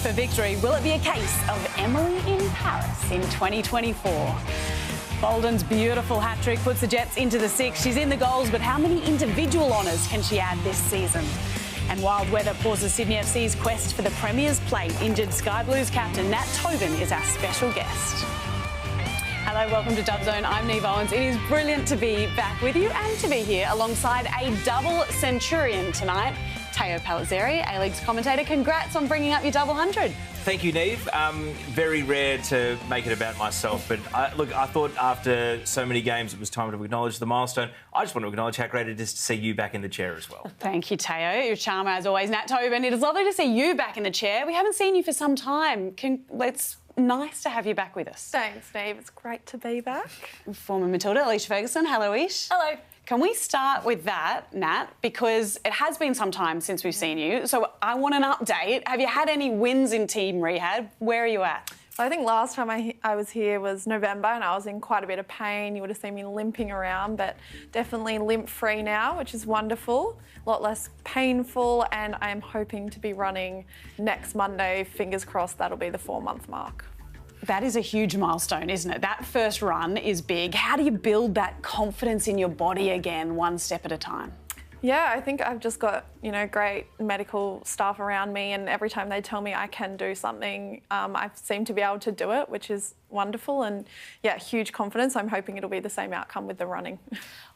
for victory. Will it be a case of Emily in Paris in 2024? Bolden's beautiful hat-trick puts the Jets into the six. She's in the goals, but how many individual honours can she add this season? And wild weather pauses Sydney FC's quest for the Premier's plate. Injured Sky Blues captain Nat Tobin is our special guest. Hello, welcome to Dub Zone. I'm Niav Owens. It is brilliant to be back with you and to be here alongside a double centurion tonight. Pellizzeri, A-League's commentator. Congrats on bringing up your double hundred. Thank you, Niav. Very rare to make it about myself, but I thought after so many games it was time to acknowledge the milestone. I just want to acknowledge how great it is to see you back in the chair as well. Thank you, Teo. Your charmer, as always, Nat Tobin. It is lovely to see you back in the chair. We haven't seen you for some time. It's nice to have you back with us. Thanks, Niav. It's great to be back. Former Matilda, Alicia Ferguson. Hello, Ish. Hello. Can we start with that, Nat? Because it has been some time since we've seen you. So I want an update. Have you had any wins in team rehab? Where are you at? I think last time I was here was November and I was in quite a bit of pain. You would have seen me limping around, but definitely limp-free now, which is wonderful. A lot less painful, and I am hoping to be running next Monday. Fingers crossed that'll be the 4-month mark. That is a huge milestone, isn't it? That first run is big. How do you build that confidence in your body again, one step at a time? Yeah, I think I've just got, great medical staff around me, and every time they tell me I can do something, I seem to be able to do it, which is wonderful. And yeah, huge confidence. I'm hoping it'll be the same outcome with the running.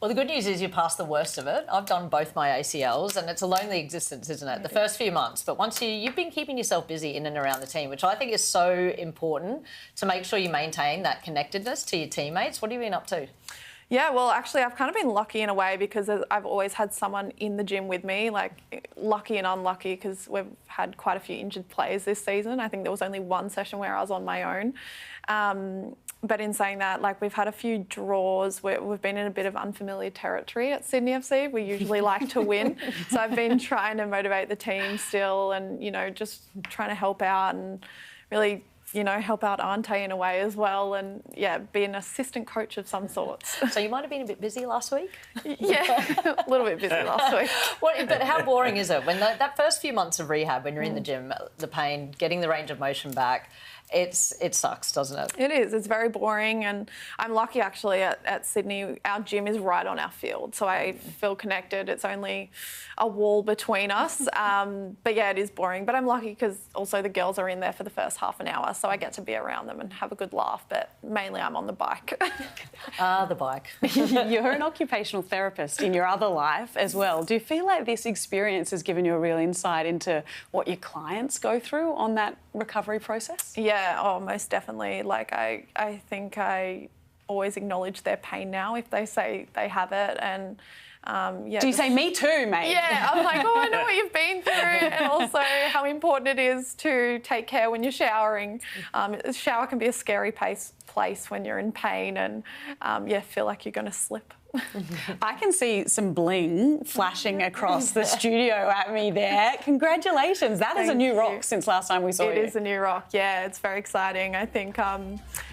Well, the good news is you're past the worst of it. I've done both my ACLs, and it's a lonely existence, isn't it? The first few months, but once you've been keeping yourself busy in and around the team, which I think is so important to make sure you maintain that connectedness to your teammates. What have you been up to? Yeah, well, actually, I've kind of been lucky in a way because I've always had someone in the gym with me, like lucky and unlucky because we've had quite a few injured players this season. I think there was only one session where I was on my own. But in saying that, we've had a few draws where we've been in a bit of unfamiliar territory at Sydney FC. We usually like to win. So I've been trying to motivate the team still and, just trying to help out and really help out Ante in a way as well and, yeah, be an assistant coach of some sorts. So you might have been a bit busy last week? Yeah, a little bit busy last week. But how boring is it? When that first few months of rehab, when you're in the gym, the pain, getting the range of motion back, it sucks, doesn't it? It is. It's very boring, and I'm lucky actually at Sydney. Our gym is right on our field, so I feel connected. It's only a wall between us. But yeah, it is boring. But I'm lucky because also the girls are in there for the first half an hour, so I get to be around them and have a good laugh. But mainly I'm on the bike. The bike. You're an occupational therapist in your other life as well. Do you feel like this experience has given you a real insight into what your clients go through on that recovery process? Yeah, oh, most definitely. I think I always acknowledge their pain now if they say they have it. And yeah. Do you say, me too, mate? Yeah, I'm like, I know what you've been through, and also how important it is to take care when you're showering. The shower can be a scary place when you're in pain and, feel like you're going to slip. I can see some bling flashing across the studio at me there. Congratulations. That is a new rock since last time we saw you. It is a new rock, yeah. It's very exciting. I think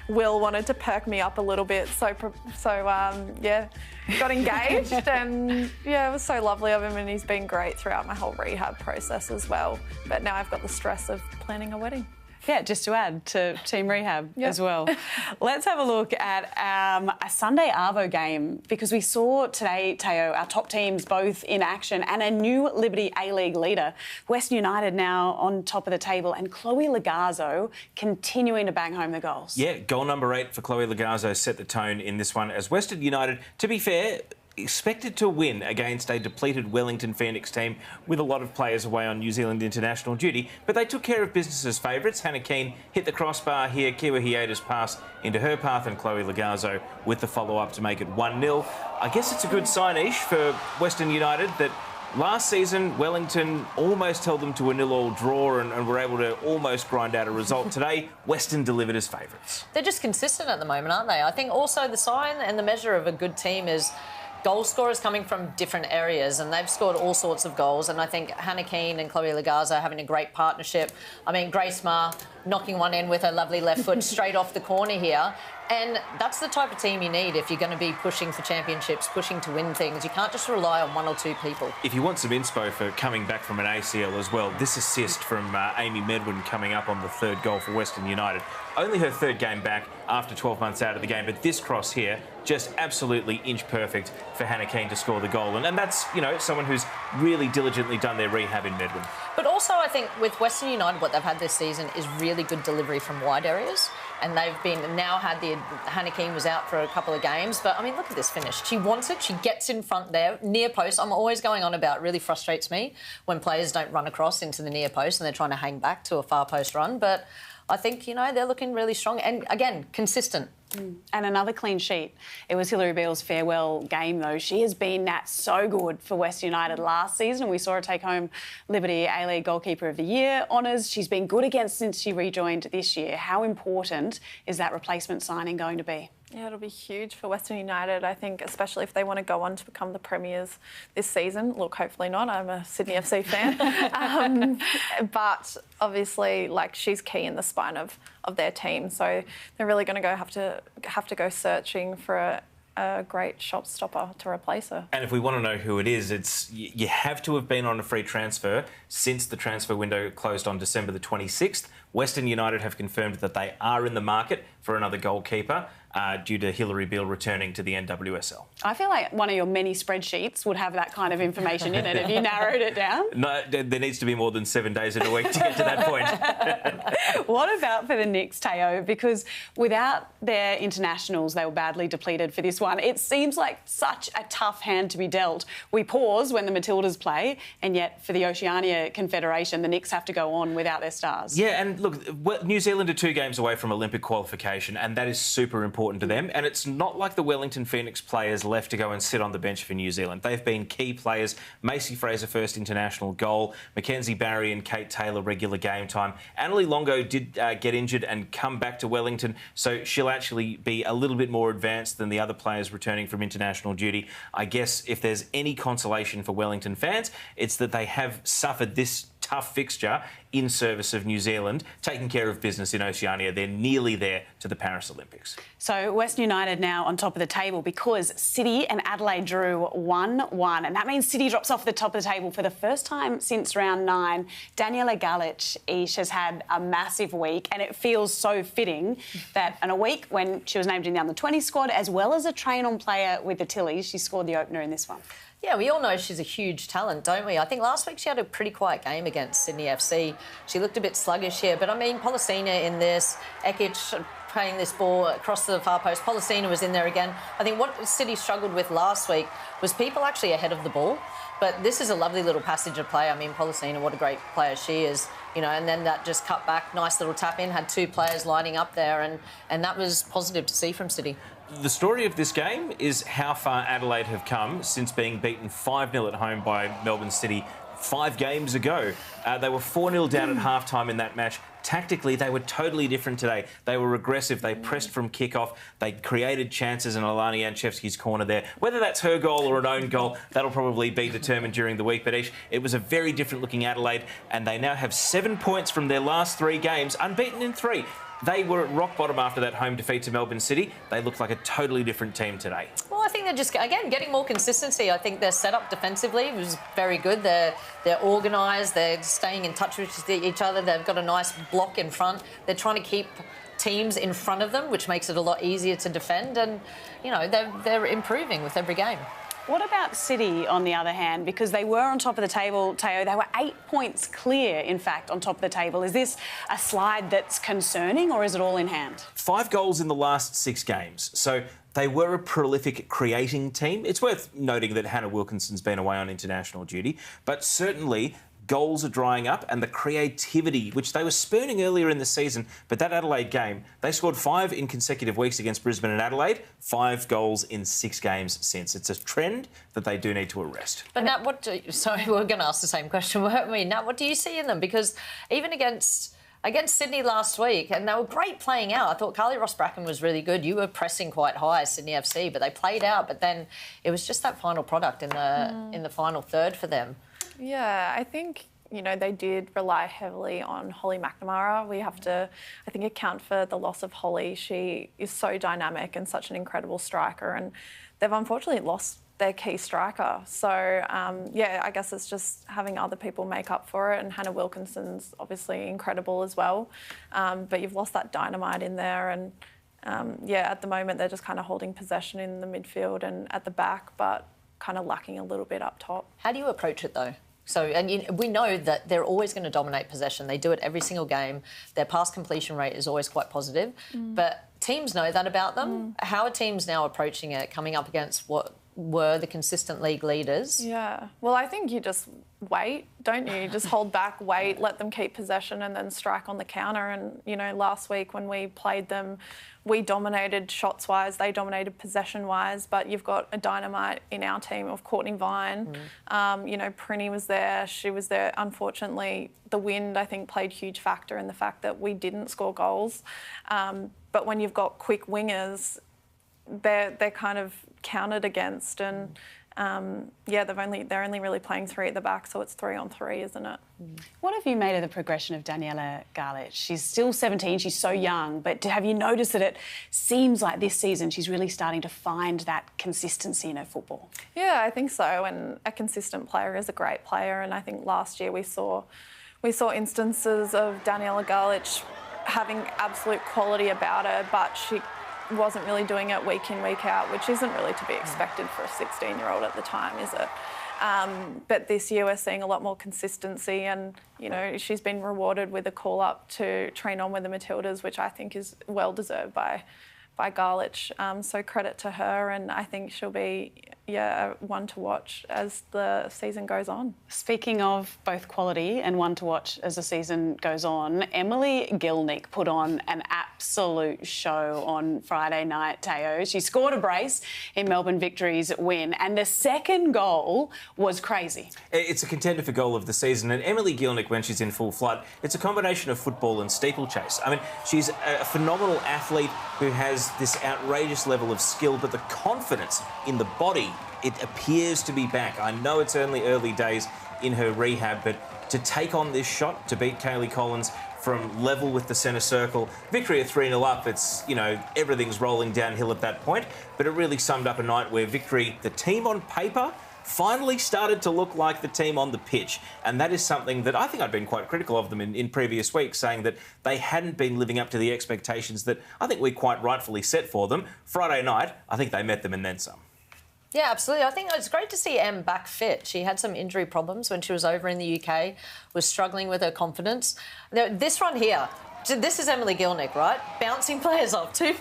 Will wanted to perk me up a little bit. So got engaged and, yeah, it was so lovely of him, and he's been great throughout my whole rehab process as well. But now I've got the stress of planning a wedding. Yeah, just to add to team rehab as well. Let's have a look at a Sunday Arvo game because we saw today, Teo, our top teams both in action and a new Liberty A-League leader. Western United now on top of the table and Chloe Lagazzo continuing to bang home the goals. Yeah, goal number 8 for Chloe Lagazzo set the tone in this one as Western United, to be fair, expected to win against a depleted Wellington Phoenix team with a lot of players away on New Zealand international duty, but they took care of business as favourites. Hannah Keane hit the crossbar here, Kiwa Hieda's pass into her path, and Chloe Lagazzo with the follow-up to make it 1-0. I guess it's a good sign-ish for Western United that last season Wellington almost held them to a 0-0 draw and were able to almost grind out a result. Today, Western delivered as favourites. They're just consistent at the moment, aren't they? I think also the sign and the measure of a good team is goal scorers coming from different areas, and they've scored all sorts of goals. And I think Hannah Keane and Chloe Lagazzo are having a great partnership. I mean, Grace Ma knocking one in with her lovely left foot straight off the corner here. And that's the type of team you need if you're going to be pushing for championships, pushing to win things. You can't just rely on one or two people. If you want some inspo for coming back from an ACL as well, this assist from Amy Medwin coming up on the third goal for Western United. Only her third game back after 12 months out of the game, but this cross here, just absolutely inch perfect for Hannah Keane to score the goal. And that's, you know, someone who's really diligently done their rehab in Medwin. But also, I think with Western United, what they've had this season is really good delivery from wide areas. And they've now had Hannah Keane was out for a couple of games. But, I mean, look at this finish. She wants it. She gets in front there, near post. I'm always going on about, it really frustrates me when players don't run across into the near post and they're trying to hang back to a far post run. But I think, you know, they're looking really strong. And, again, consistent. And another clean sheet. It was Hilary Beale's farewell game, though. She has been so good for West United last season. We saw her take home Liberty A-League Goalkeeper of the Year honours. She's been good again since she rejoined this year. How important is that replacement signing going to be? Yeah, it'll be huge for Western United, I think, especially if they want to go on to become the premiers this season. Look, hopefully not. I'm a Sydney FC fan. But obviously, like, she's key in the spine of their team. So they're really going to have to go searching for a great shot stopper to replace her. And if we want to know who it is, it's you have to have been on a free transfer since the transfer window closed on December the 26th. Western United have confirmed that they are in the market for another goalkeeper due to Hilary Beale returning to the NWSL. I feel like one of your many spreadsheets would have that kind of information in it if you narrowed it down. No, there needs to be more than 7 days in a week to get to that point. What about for the Knicks, Teo? Because without their internationals, they were badly depleted for this one. It seems like such a tough hand to be dealt. We pause when the Matildas play, and yet for the Oceania Confederation, the Knicks have to go on without their stars. Yeah, and look, New Zealand are 2 games away from Olympic qualification, and that is super important to them. And it's not like the Wellington Phoenix players left to go and sit on the bench for New Zealand. They've been key players. Macy Fraser, first international goal. Mackenzie Barry and Kate Taylor, regular game time. Annalie Longo did get injured and come back to Wellington, so she'll actually be a little bit more advanced than the other players returning from international duty. I guess if there's any consolation for Wellington fans, it's that they have suffered this tough fixture in service of New Zealand, taking care of business in Oceania. They're nearly there to the Paris Olympics. So Western United now on top of the table because City and Adelaide drew 1-1, and that means City drops off the top of the table for the first time since round 9. Daniela Galic has had a massive week, and it feels so fitting that in a week when she was named in the under-20 squad, as well as a train-on player with the Tillies, she scored the opener in this one. Yeah, we all know she's a huge talent, don't we? I think last week she had a pretty quiet game against Sydney FC. She looked a bit sluggish here, but I mean, Pollicina in this, Ekic playing this ball across the far post. Pollicina was in there again. I think what City struggled with last week was people actually ahead of the ball. But this is a lovely little passage of play. I mean, Pollicina, what a great player she is, you know, and then that just cut back, nice little tap in, had 2 players lining up there, and that was positive to see from City. The story of this game is how far Adelaide have come since being beaten 5-0 at home by Melbourne City 5 games ago. They were 4-0 down at half-time in that match. Tactically, they were totally different today. They were aggressive. They pressed from kick-off. They created chances in Alana Janchevsky's corner there. Whether that's her goal or an own goal, that'll probably be determined during the week. But it was a very different-looking Adelaide, and they now have 7 points from their last 3 games, unbeaten in 3. They were at rock bottom after that home defeat to Melbourne City. They look like a totally different team today. Well, I think they're just, again, getting more consistency. I think their setup defensively was very good. They're organised. They're staying in touch with each other. They've got a nice block in front. They're trying to keep teams in front of them, which makes it a lot easier to defend. And, you know, they're improving with every game. What about City, on the other hand? Because they were on top of the table, Teo. They were 8 points clear, in fact, on top of the table. Is this a slide that's concerning, or is it all in hand? 5 goals in the last 6 games. So they were a prolific creating team. It's worth noting that Hannah Wilkinson's been away on international duty, but certainly goals are drying up, and the creativity, which they were spurning earlier in the season, but that Adelaide game, they scored 5 in consecutive weeks against Brisbane and Adelaide, 5 goals in 6 games since. It's a trend that they do need to arrest. But Nat, sorry, we're going to ask the same question, weren't we? Nat, what do you see in them? Because even against Sydney last week, and they were great playing out. I thought Carly Ross-Bracken was really good. You were pressing quite high, Sydney FC, but they played out. But then it was just that final product in the final third for them. Yeah, I think you know, they did rely heavily on Holly McNamara. We have to, I think, account for the loss of Holly. She is so dynamic and such an incredible striker, and they've unfortunately lost their key striker. So, yeah, I guess it's just having other people make up for it, and Hannah Wilkinson's obviously incredible as well. But you've lost that dynamite in there, and yeah, at the moment they're just kind of holding possession in the midfield and at the back, but kind of lacking a little bit up top. How do you approach it though? So, and we know that they're always going to dominate possession. They do it every single game. Their pass completion rate is always quite positive. But teams know that about them. How are teams now approaching it, coming up against what were the consistent league leaders? Yeah. Well, I think you just wait, don't you? You just hold back, wait, let them keep possession and then strike on the counter. And, you know, last week when we played them, we dominated shots-wise, they dominated possession-wise, but you've got a dynamite in our team of Courtney Vine. You know, Prinny was there, she was there. Unfortunately, the wind, I think, played a huge factor in the fact that we didn't score goals. But when you've got quick wingers, they're kind of counted against, and yeah, they're only really playing three at the back, so it's 3-on-3, isn't it? What have you made of the progression of Daniela Garlich? She's still 17, she's so young, but have you noticed that it seems like this season she's really starting to find that consistency in her football? Yeah, I think so, and a consistent player is a great player, and I think last year we saw instances of Daniela Garlich having absolute quality about her, but she wasn't really doing it week in, week out, which isn't really to be expected for a 16-year-old at the time, is it? But this year we're seeing a lot more consistency, and, you know, she's been rewarded with a call-up to train on with the Matildas, which I think is well-deserved by Garlich. So credit to her, and I think she'll be, yeah, one to watch as the season goes on. Speaking of both quality and one to watch as the season goes on, Emily Gilnick put on an absolute show on Friday night, Teo. She scored a brace in Melbourne Victory's win, and the second goal was crazy. It's a contender for goal of the season, and Emily Gilnick, when she's in full flight, it's a combination of football and steeplechase. I mean, she's a phenomenal athlete who has this outrageous level of skill, but the confidence in the body, it appears to be back. I know it's only early days in her rehab, but to take on this shot, to beat Kaylee Collins from level with the centre circle, Victory are 3-0 up, it's, you know, everything's rolling downhill at that point, but it really summed up a night where Victory, the team on paper, finally started to look like the team on the pitch. And that is something that I think I'd been quite critical of them in previous weeks, saying that they hadn't been living up to the expectations that I think we quite rightfully set for them. Friday night, I think they met them and then some. Yeah, absolutely. I think it's great to see Em back fit. She had some injury problems when she was over in the UK, was struggling with her confidence. This run here, this is Emily Gilnick, right? Bouncing players off. Two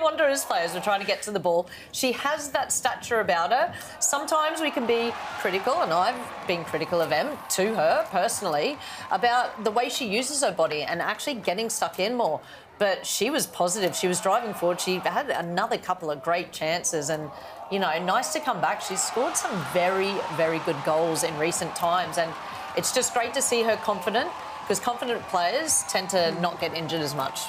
Wanderers players were trying to get to the ball. She has that stature about her. Sometimes we can be critical, and I've been critical of Em, to her personally, about the way she uses her body and actually getting stuck in more. But she was positive. She was driving forward. She had another couple of great chances, and, you know, nice to come back. She's scored some very, very good goals in recent times, and it's just great to see her confident, because confident players tend to not get injured as much.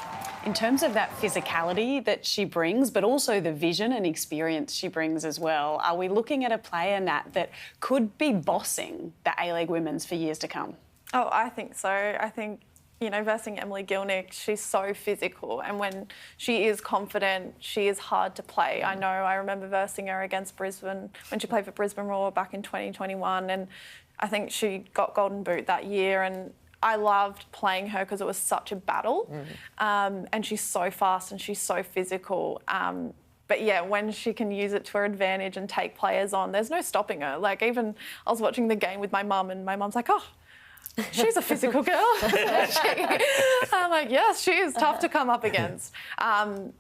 In terms of that physicality that she brings, but also the vision and experience she brings as well, are we looking at a player, Nat, that could be bossing the A-League Women's for years to come? Oh, I think so. I think, you know, versing Emily Gilnick, she's so physical, and when she is confident, she is hard to play. I know, I remember versing her against Brisbane when she played for Brisbane Roar back in 2021, and I think she got Golden Boot that year, and I loved playing her because it was such a battle. And she's so fast and she's so physical. But yeah, when she can use it to her advantage and take players on, there's no stopping her. Like, even I was watching the game with my mum, and my mum's like, oh, she's a physical girl. I'm like, yes, she is tough to come up against.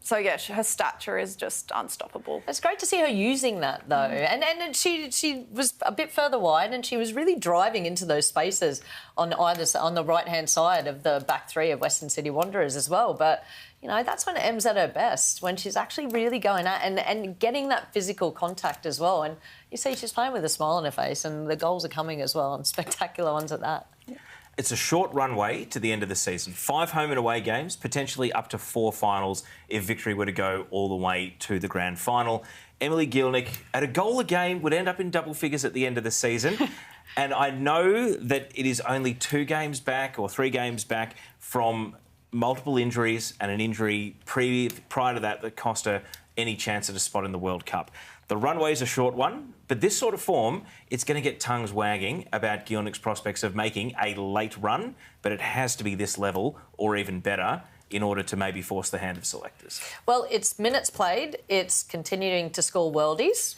So yeah, her stature is just unstoppable. It's great to see her using that though, and she was a bit further wide, and she was really driving into those spaces on the right hand side of the back three of Western City Wanderers as well. But, you know, that's when Em's at her best, when she's actually really going at and getting that physical contact as well. And you see she's playing with a smile on her face, and the goals are coming as well, and spectacular ones at that. It's a short runway to the end of the season. 5 home and away games, potentially up to 4 finals if Victory were to go all the way to the grand final. Emily Gilnick, at a goal a game, would end up in double figures at the end of the season. And I know that it is only 2 games back or 3 games back from multiple injuries and an injury prior to that cost her any chance at a spot in the World Cup. The runway's a short one, but this sort of form, it's going to get tongues wagging about Gielnik's prospects of making a late run, but it has to be this level or even better in order to maybe force the hand of selectors. Well, it's minutes played, it's continuing to score worldies,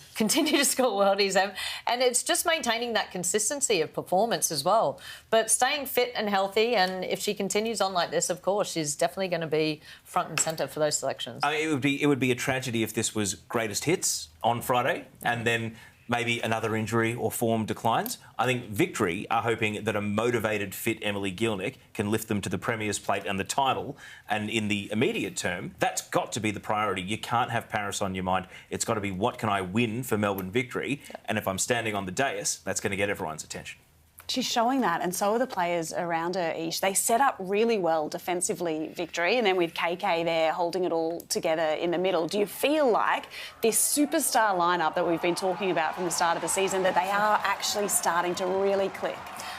and it's just maintaining that consistency of performance as well. But staying fit and healthy, and if she continues on like this, of course, she's definitely going to be front and centre for those selections. I mean, it would be a tragedy if this was greatest hits on Friday and then maybe another injury or form declines. I think Victory are hoping that a motivated, fit Emily Gielnik can lift them to the Premier's plate and the title. And in the immediate term, that's got to be the priority. You can't have Paris on your mind. It's got to be, what can I win for Melbourne Victory? And if I'm standing on the dais, that's going to get everyone's attention. She's showing that, and so are the players around her, Ish. They set up really well defensively, Victory, and then with KK there holding it all together in the middle. Do you feel like this superstar lineup that we've been talking about from the start of the season, that they are actually starting to really click?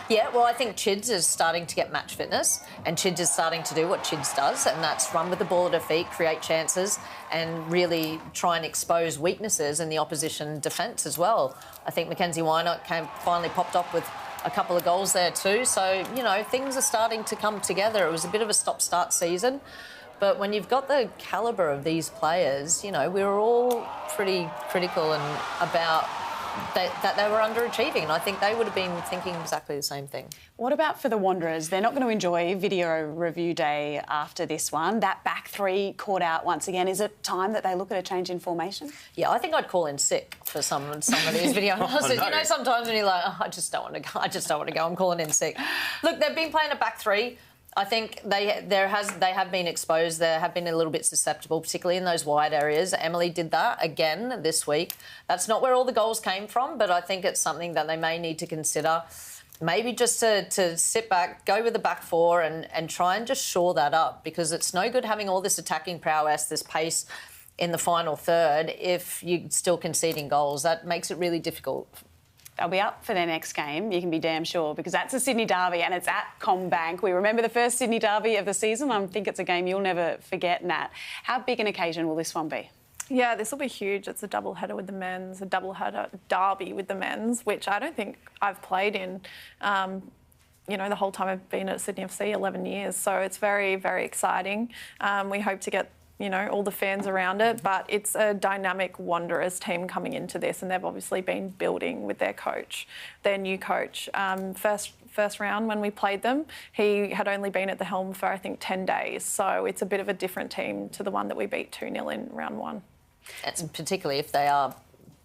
Yeah, well, I think Chids is starting to get match fitness, and Chids is starting to do what Chids does, and that's run with the ball at her feet, create chances, and really try and expose weaknesses in the opposition defence as well. I think Mackenzie Weiner finally popped up with a couple of goals there too. So, you know, things are starting to come together. It was a bit of a stop-start season. But when you've got the calibre of these players, you know, we were all pretty critical and about that they were underachieving. And I think they would have been thinking exactly the same thing. What about for the Wanderers? They're not going to enjoy video review day after this one. That back three caught out once again. Is it time that they look at a change in formation? Yeah, I think I'd call in sick for some of these video analysis. No. You know, sometimes when you're like, oh, I just don't want to go. I'm calling in sick. Look, they've been playing a back three. I think they have been exposed. They have been a little bit susceptible, particularly in those wide areas. Emily did that again this week. That's not where all the goals came from, but I think it's something that they may need to consider. Maybe just to sit back, go with the back four and try and just shore that up, because it's no good having all this attacking prowess, this pace in the final third if you're still conceding goals. That makes it really difficult. They'll be up for their next game, you can be damn sure, because that's a Sydney derby and it's at CommBank. We remember the first Sydney derby of the season. I think it's a game you'll never forget, Nat. How big an occasion will this one be? Yeah, this will be huge. It's a double-header with the men's, a double-header derby with the men's, which I don't think I've played in, you know, the whole time I've been at Sydney FC, 11 years. So it's very, very exciting. We hope to get, you know, all the fans around it, but it's a dynamic Wanderers team coming into this, and they've obviously been building with their coach, their new coach. First round when we played them, he had only been at the helm for, I think, 10 days. So it's a bit of a different team to the one that we beat 2-0 in round one. And particularly if they are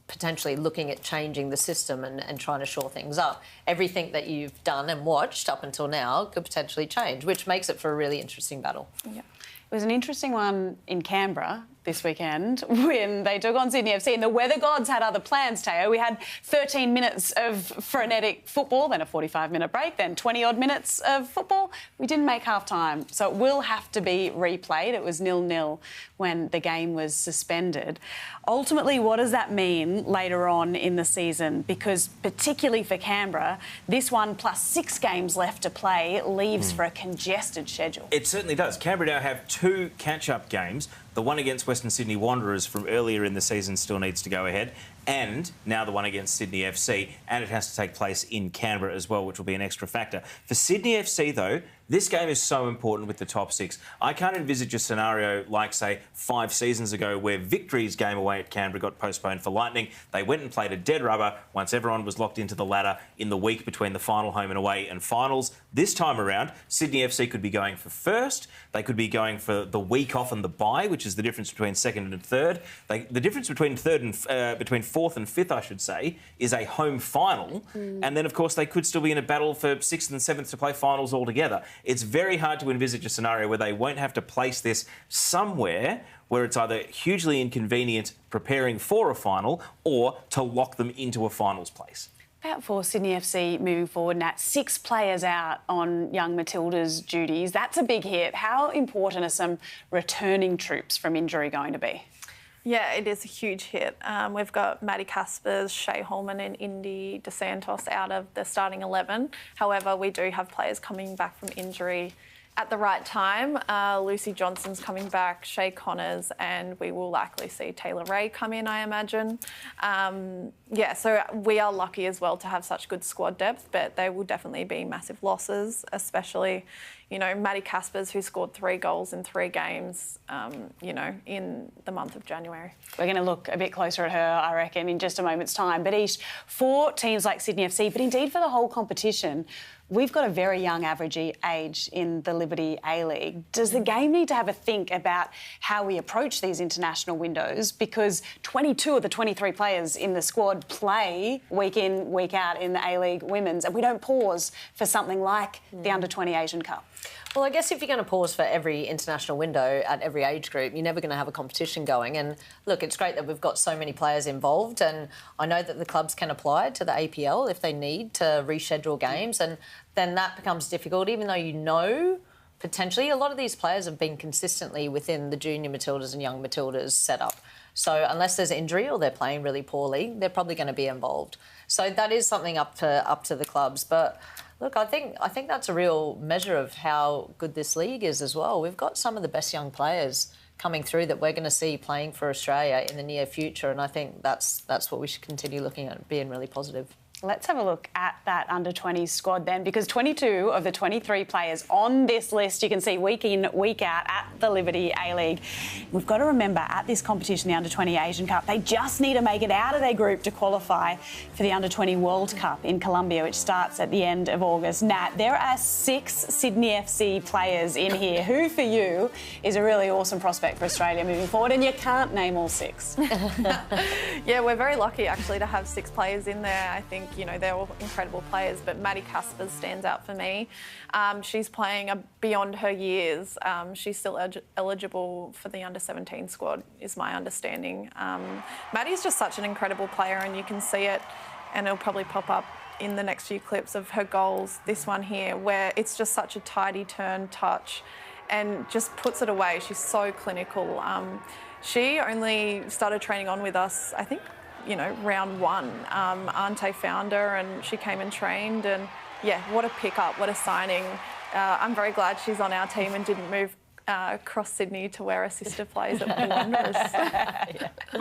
potentially looking at changing the system and trying to shore things up. Everything that you've done and watched up until now could potentially change, which makes it for a really interesting battle. Yeah. It was an interesting one in Canberra this weekend when they took on Sydney FC, and the weather gods had other plans, Teo. We had 13 minutes of frenetic football, then a 45-minute break, then 20-odd minutes of football. We didn't make half-time, so it will have to be replayed. It was 0-0 when the game was suspended. Ultimately, what does that mean later on in the season? Because particularly for Canberra, this one plus 6 games left to play leaves for a congested schedule. It certainly does. Canberra now have 2 catch-up games. The one against Western Sydney Wanderers from earlier in the season still needs to go ahead, and now the one against Sydney FC, and it has to take place in Canberra as well, which will be an extra factor. For Sydney FC, though, this game is so important with the top 6. I can't envisage a scenario like, say, 5 seasons ago where Victory's game away at Canberra got postponed for Lightning. They went and played a dead rubber once everyone was locked into the ladder in the week between the final home and away and finals. This time around, Sydney FC could be going for first. They could be going for the week off and the bye, which is the difference between second and third. The difference between between fourth and fifth, I should say, is a home final. And then, of course, they could still be in a battle for 6th and 7th to play finals altogether. It's very hard to envisage a scenario where they won't have to place this somewhere where it's either hugely inconvenient preparing for a final or to lock them into a finals place. About for Sydney FC moving forward, Nat, 6 players out on young Matilda's duties. That's a big hit. How important are some returning troops from injury going to be? Yeah, it is a huge hit. We've got Maddie Caspers, Shea Holman and Indy DeSantos out of the starting 11. However, we do have players coming back from injury at the right time. Lucy Johnson's coming back, Shay Connors, and we will likely see Taylor Ray come in, I imagine. Yeah, so we are lucky as well to have such good squad depth, but they will definitely be massive losses, especially, you know, Maddie Caspers, who scored 3 goals in 3 games, you know, in the month of January. We're going to look a bit closer at her, I reckon, in just a moment's time. But Ish, for teams like Sydney FC, but indeed for the whole competition, we've got a very young average age in the Liberty A-League. Does the game need to have a think about how we approach these international windows? Because 22 of the 23 players in the squad play week in, week out in the A-League Women's, and we don't pause for something like the Under-20 Asian Cup. Well, I guess if you're going to pause for every international window at every age group, you're never going to have a competition going. And look, it's great that we've got so many players involved, and I know that the clubs can apply to the APL if they need to reschedule games, and then that becomes difficult, even though you know potentially a lot of these players have been consistently within the junior Matildas and young Matildas setup. So unless there's injury or they're playing really poorly, they're probably going to be involved. So that is something up to the clubs. But look, I think that's a real measure of how good this league is as well. We've got some of the best young players coming through that we're going to see playing for Australia in the near future, and I think that's what we should continue looking at, being really positive. Let's have a look at that under-20 squad then, because 22 of the 23 players on this list you can see week in, week out at the Liberty A-League. We've got to remember, at this competition, the Under-20 Asian Cup, they just need to make it out of their group to qualify for the Under-20 World Cup in Colombia, which starts at the end of August. Nat, there are 6 Sydney FC players in here. Who, for you, is a really awesome prospect for Australia moving forward? And you can't name all 6. Yeah, we're very lucky, actually, to have 6 players in there. I think, you know, they're all incredible players, but Maddie Caspers stands out for me. She's playing beyond her years. She's still eligible for the under-17 squad, is my understanding. Maddie's just such an incredible player, and you can see it, and it'll probably pop up in the next few clips of her goals. This one here, where it's just such a tidy turn touch and just puts it away. She's so clinical. She only started training on with us, I think, you know, round 1. Ante found her and she came and trained, and yeah, what a pickup, what a signing. I'm very glad she's on our team and didn't move across Sydney to where her sister plays at Wanderers.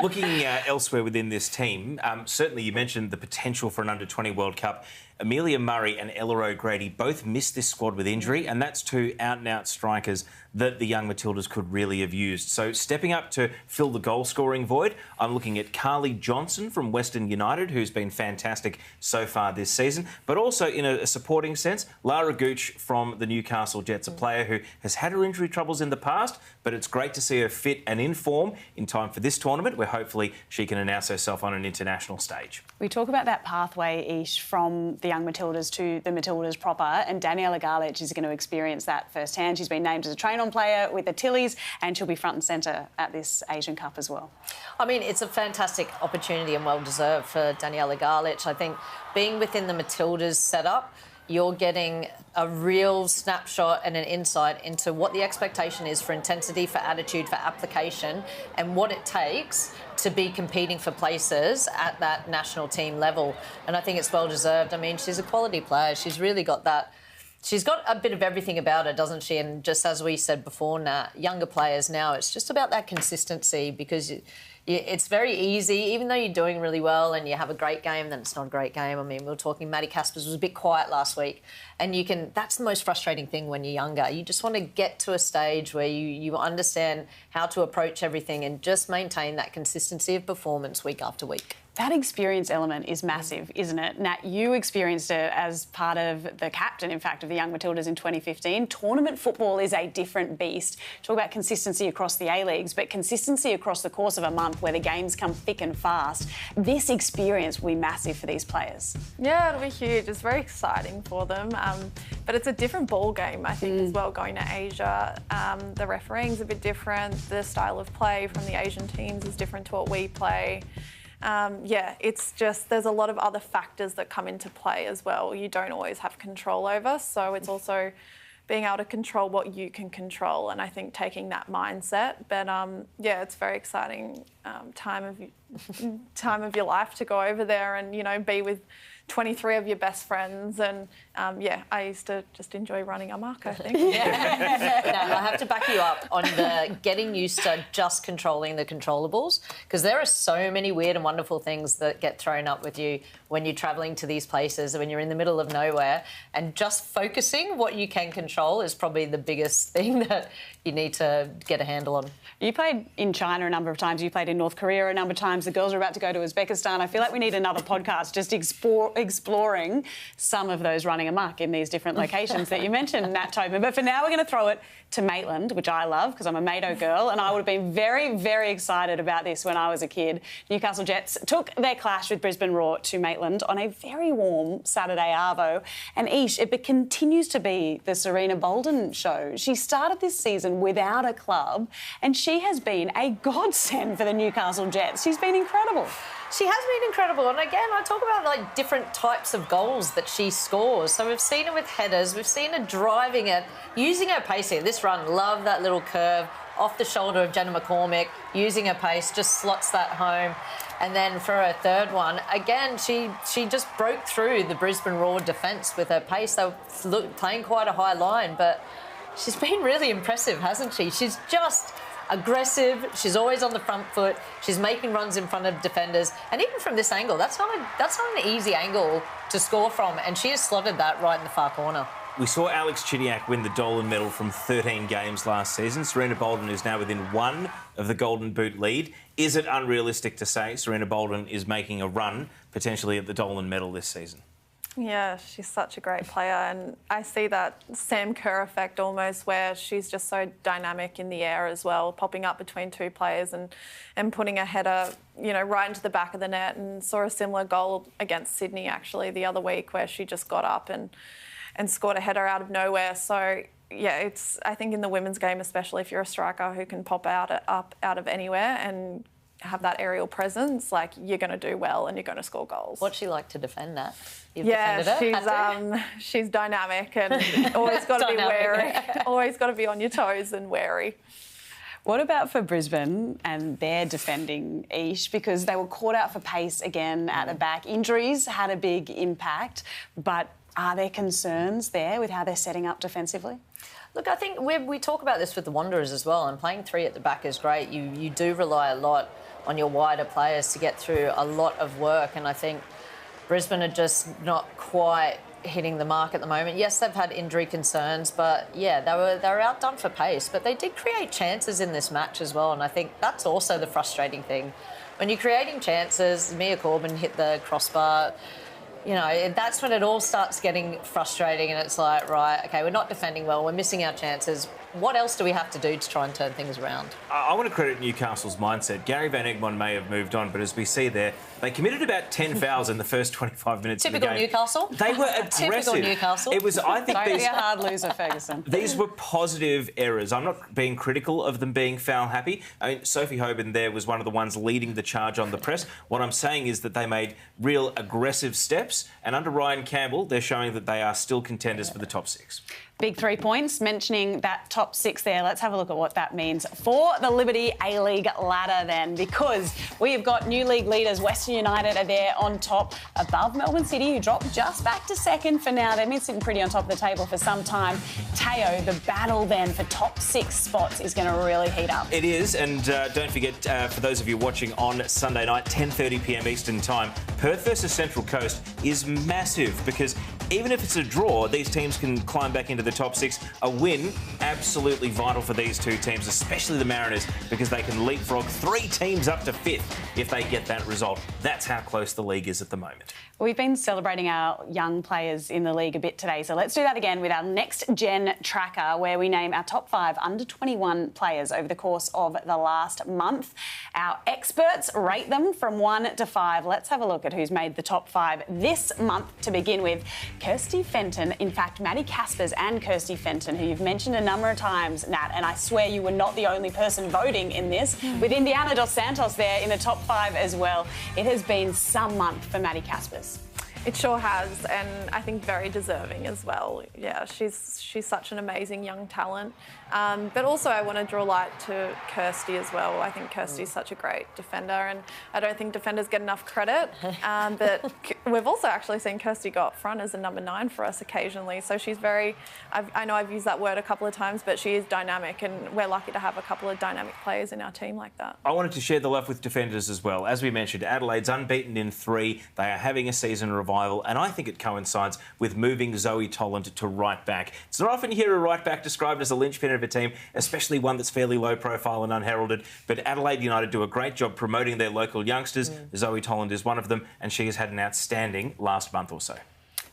Looking elsewhere within this team, certainly you mentioned the potential for an Under-20 World Cup. Amelia Murray and Ella O'Grady both missed this squad with injury, and that's 2 out-and-out strikers that the young Matildas could really have used. So stepping up to fill the goal-scoring void, I'm looking at Carly Johnson from Western United, who's been fantastic so far this season, but also in a supporting sense, Lara Gooch from the Newcastle Jets, a player who has had her injury troubles in the past, but it's great to see her fit and in form in time for this tournament, where hopefully she can announce herself on an international stage. We talk about that pathway, Ish, from the young Matildas to the Matildas proper, and Daniela Garlich is going to experience that firsthand. She's been named as a train-on player with the Tillies, and she'll be front and centre at this Asian Cup as well. I mean, it's a fantastic opportunity and well-deserved for Daniela Garlich. I think being within the Matildas setup, you're getting a real snapshot and an insight into what the expectation is for intensity, for attitude, for application, and what it takes to be competing for places at that national team level. And I think it's well-deserved. I mean, she's a quality player. She's really got that. She's got a bit of everything about her, doesn't she? And just as we said before, Nat, younger players now, it's just about that consistency, because it's very easy, even though you're doing really well and you have a great game, then it's not a great game. I mean, we were talking, Maddie Caspers was a bit quiet last week, and that's the most frustrating thing when you're younger. You just want to get to a stage where you understand how to approach everything and just maintain that consistency of performance week after week. That experience element is massive, isn't it? Nat, you experienced it as part of the captain, in fact, of the Young Matildas in 2015. Tournament football is a different beast. Talk about consistency across the A-Leagues, but consistency across the course of a month where the games come thick and fast. This experience will be massive for these players. Yeah, it'll be huge. It's very exciting for them. But it's a different ball game, I think, as well, going to Asia. The refereeing's a bit different. The style of play from the Asian teams is different to what we play. Yeah, it's just there's a lot of other factors that come into play as well. You don't always have control over, so it's also being able to control what you can control, and I think taking that mindset. But yeah, it's very exciting time of your life to go over there and, you know, be with 23 of your best friends, and yeah, I used to just enjoy running amok, I think. No, I have to back you up on the getting used to just controlling the controllables, because there are so many weird and wonderful things that get thrown up with you when you're travelling to these places, when you're in the middle of nowhere, and just focusing what you can control is probably the biggest thing that you need to get a handle on. You played in China a number of times. You played in North Korea a number of times. The girls are about to go to Uzbekistan. I feel like we need another podcast just exploring some of those running amok in these different locations that you mentioned, Nat Tobin. But for now, we're going to throw it to Maitland, which I love because I'm a Mado girl, and I would have been very, very excited about this when I was a kid. Newcastle Jets took their clash with Brisbane Roar to Maitland on a very warm Saturday arvo. And Ish, it continues to be the Serena Bolden show. She started this season without a club, and she has been a godsend for the Newcastle Jets. She's been incredible. She has been incredible, and again, I talk about like different types of goals that she scores. So we've seen her with headers, we've seen her driving it, using her pace here. This run, love that little curve off the shoulder of Jenna McCormick, using her pace, just slots that home. And then for her third one, again, she just broke through the Brisbane Roar defence with her pace. They were playing quite a high line, but she's been really impressive, hasn't she? She's just aggressive. She's always on the front foot. She's making runs in front of defenders. And even from this angle, that's not an easy angle to score from. And she has slotted that right in the far corner. We saw Alex Chidiac win the Dolan medal from 13 games last season. Serena Bolden is now within one of the Golden Boot lead. Is it unrealistic to say Serena Bolden is making a run potentially at the Dolan medal this season? Yeah, she's such a great player, and I see that Sam Kerr effect almost, where she's just so dynamic in the air as well, popping up between two players and putting a header, you know, right into the back of the net. And saw a similar goal against Sydney actually the other week, where she just got up and scored a header out of nowhere. So yeah, I think in the women's game, especially if you're a striker who can pop up out of anywhere and have that aerial presence, like, you're going to do well and you're going to score goals. What's she like to defend that? She's dynamic and always got to be wary. Always got to be on your toes and wary. What about for Brisbane and their defending, Ish? Because they were caught out for pace again at the back. Injuries had a big impact, but are there concerns there with how they're setting up defensively? Look, I think we talk about this with the Wanderers as well, and playing three at the back is great. You do rely a lot on your wider players to get through a lot of work, and I think Brisbane are just not quite hitting the mark at the moment. Yes, they've had injury concerns, but yeah, they were outdone for pace, but they did create chances in this match as well, and I think that's also the frustrating thing. When you're creating chances, Mia Corbin hit the crossbar, you know, that's when it all starts getting frustrating, and it's like, right, OK, we're not defending well, we're missing our chances. What else do we have to do to try and turn things around? I want to credit Newcastle's mindset. Gary Van Egmond may have moved on, but as we see there, they committed about 10 fouls in the first 25 minutes of the game. Typical Newcastle. They were aggressive. Typical Newcastle. It was, I think, don't be a hard loser, Ferguson. These were positive errors. I'm not being critical of them being foul happy. I mean, Sophie Hoban there was one of the ones leading the charge on the press. What I'm saying is that they made real aggressive steps, and under Ryan Campbell, they're showing that they are still contenders for the top six. Big 3 points, mentioning that top six there. Let's have a look at what that means for the Liberty A-League ladder then, because we have got new league leaders. Western United are there on top above Melbourne City, who dropped just back to second for now. They've been sitting pretty on top of the table for some time. Teo, the battle then for top six spots is going to really heat up. It is, and don't forget, for those of you watching on Sunday night, 10:30 p.m. Eastern Time, Perth versus Central Coast is massive, because even if it's a draw, these teams can climb back into the top six. A win, absolutely vital for these two teams, especially the Mariners, because they can leapfrog 3 teams up to 5th if they get that result. That's how close the league is at the moment. We've been celebrating our young players in the league a bit today, so let's do that again with our Next Gen tracker, where we name our top 5 under-21 players over the course of the last month. Our experts rate them from 1 to 5. Let's have a look at who's made the top 5 this month to begin with. Kirsty Fenton, in fact, Maddie Caspers and Kirsty Fenton, who you've mentioned a number of times, Nat, and I swear you were not the only person voting in this, with Indiana Dos Santos there in the top 5 as well. It has been some month for Maddie Caspers. It sure has, and I think very deserving as well. Yeah, she's such an amazing young talent. But also I want to draw light to Kirsty as well. I think Kirsty's such a great defender, and I don't think defenders get enough credit. But we've also actually seen Kirsty go up front as a number 9 for us occasionally. So she's very, I know I've used that word a couple of times, but she is dynamic, and we're lucky to have a couple of dynamic players in our team like that. I wanted to share the love with defenders as well. As we mentioned, Adelaide's unbeaten in 3. They are having a season revival, and I think it coincides with moving Zoe Tolland to right back. It's not often you hear a right back described as a linchpin of a team, especially one that's fairly low profile and unheralded, but Adelaide United do a great job promoting their local youngsters. Zoe Tolland is one of them, and she has had an outstanding last month or so.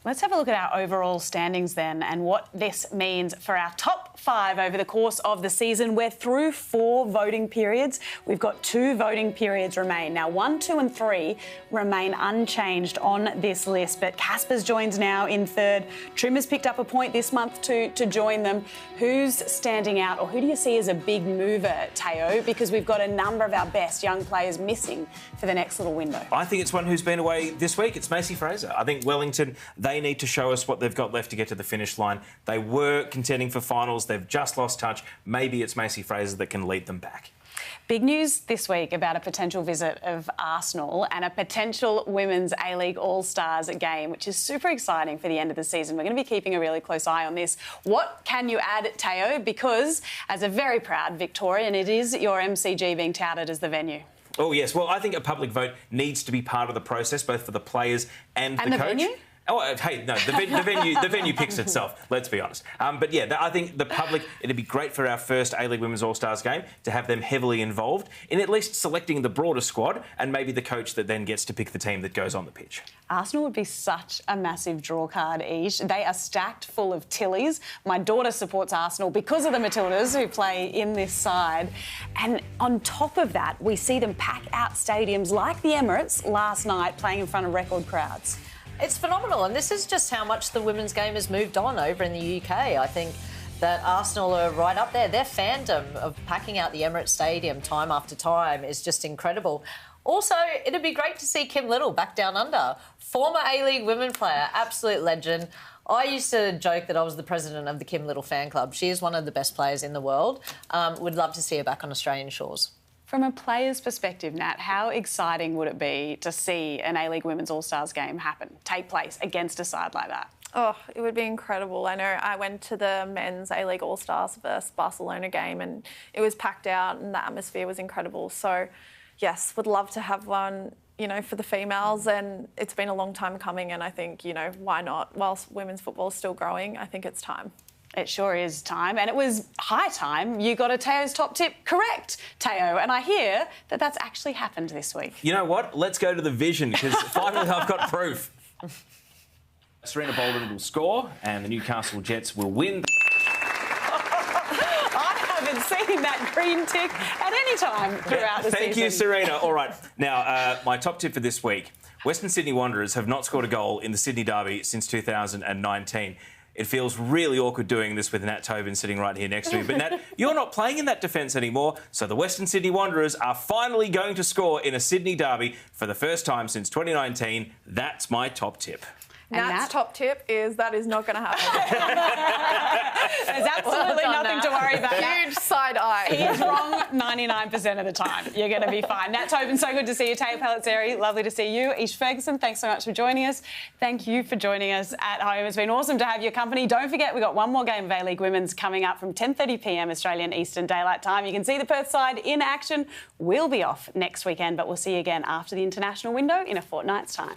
Let's have a look at our overall standings then and what this means for our top 5 over the course of the season. We're through 4 voting periods. We've got 2 voting periods remain. Now, 1, 2 and 3 remain unchanged on this list, but Caspers joins now in 3rd. Trim has picked up a point this month to join them. Who's standing out, or who do you see as a big mover, Teo? Because we've got a number of our best young players missing for the next little window. I think it's one who's been away this week. It's Macy Fraser. I think Wellington, they need to show us what they've got left to get to the finish line. They were contending for finals. They've just lost touch. Maybe it's Macy Fraser that can lead them back. Big news this week about a potential visit of Arsenal and a potential Women's A-League All-Stars game, which is super exciting for the end of the season. We're going to be keeping a really close eye on this. What can you add, Teo? Because as a very proud Victorian, it is your MCG being touted as the venue. Oh, yes. Well, I think a public vote needs to be part of the process, both for the players and the coach. Venue? Oh, hey, no, the venue picks itself, let's be honest. But yeah, I think the public, it'd be great for our first A-League Women's All-Stars game to have them heavily involved in at least selecting the broader squad and maybe the coach that then gets to pick the team that goes on the pitch. Arsenal would be such a massive draw card, Ish. They are stacked full of Tillies. My daughter supports Arsenal because of the Matildas who play in this side. And on top of that, we see them pack out stadiums like the Emirates last night playing in front of record crowds. It's phenomenal, and this is just how much the women's game has moved on over in the UK. I think that Arsenal are right up there. Their fandom of packing out the Emirates Stadium time after time is just incredible. Also, it'd be great to see Kim Little back down under. Former A-League women player, absolute legend. I used to joke that I was the president of the Kim Little fan club. She is one of the best players in the world. Would love to see her back on Australian shores. From a player's perspective, Nat, how exciting would it be to see an A-League Women's All-Stars game take place against a side like that? Oh, it would be incredible. I know I went to the men's A-League All-Stars versus Barcelona game, and it was packed out and the atmosphere was incredible. So, yes, would love to have one, you know, for the females, and it's been a long time coming, and I think, you know, why not? Whilst women's football is still growing, I think it's time. It sure is time, and it was high time you got a Teo's top tip correct, Teo, and I hear that that's actually happened this week. You know what? Let's go to the vision, because finally I've got proof. Serena Bolden will score, and the Newcastle Jets will win. I haven't seen that green tick at any time throughout the season. Thank you, Serena. All right. Now, my top tip for this week. Western Sydney Wanderers have not scored a goal in the Sydney Derby since 2019. It feels really awkward doing this with Nat Tobin sitting right here next to me. But Nat, you're not playing in that defence anymore, so the Western Sydney Wanderers are finally going to score in a Sydney Derby for the first time since 2019. That's my top tip. Nat's top tip is that is not going to happen. There's absolutely nothing to worry about. Huge side eye. He's wrong 99% of the time. You're going to be fine. Nat Tobin, so good to see you. Teo Pellizzeri, lovely to see you. Ish Ferguson, thanks so much for joining us. Thank you for joining us at home. It's been awesome to have your company. Don't forget, we've got one more game of A-League Women's coming up from 10:30 p.m. Australian Eastern Daylight Time. You can see the Perth side in action. We'll be off next weekend, but we'll see you again after the international window in a fortnight's time.